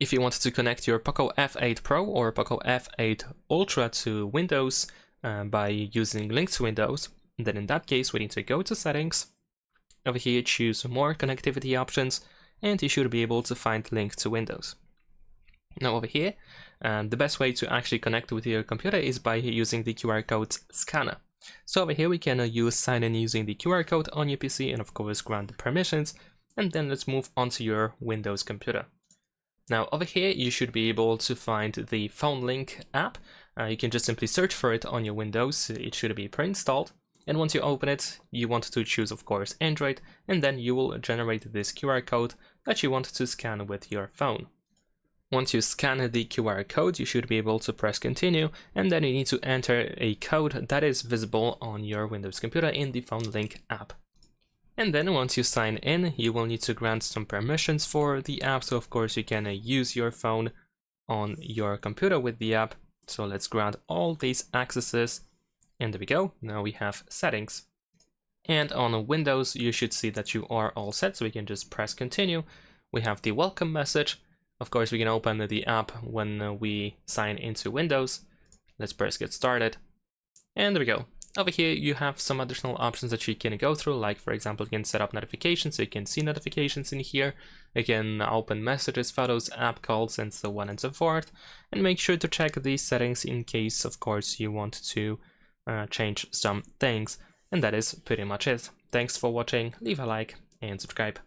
If you want to connect your POCO F8 Pro or POCO F8 Ultra to Windows by using Link to Windows, then in that case we need to go to Settings. Over here choose More Connectivity Options, and you should be able to find Link to Windows. Now over here, the best way to actually connect with your computer is by using the QR code scanner. So over here we can use sign in using the QR code on your PC and of course grant the permissions, and then let's move on to your Windows computer. Now over here you should be able to find the Phone Link app. You can just simply search for it on your Windows, it should be pre-installed. And once you open it, you want to choose of course Android, and then you will generate this QR code that you want to scan with your phone. Once you scan the QR code, you should be able to press continue, and then you need to enter a code that is visible on your Windows computer in the Phone Link app. And then once you sign in, you will need to grant some permissions for the app, so of course you can use your phone on your computer with the app. So let's grant all these accesses, and there we go, now we have settings. And on Windows you should see that you are all set, so we can just press continue. We have the welcome message. Of course we can open the app when we sign into Windows. Let's press get started, and there we go. Over here you have some additional options that you can go through, like for example you can set up notifications, so you can see notifications in here. You can open messages, photos, app calls, and so on and so forth. And make sure to check these settings in case of course you want to change some things. And that is pretty much it. Thanks for watching, leave a like and subscribe.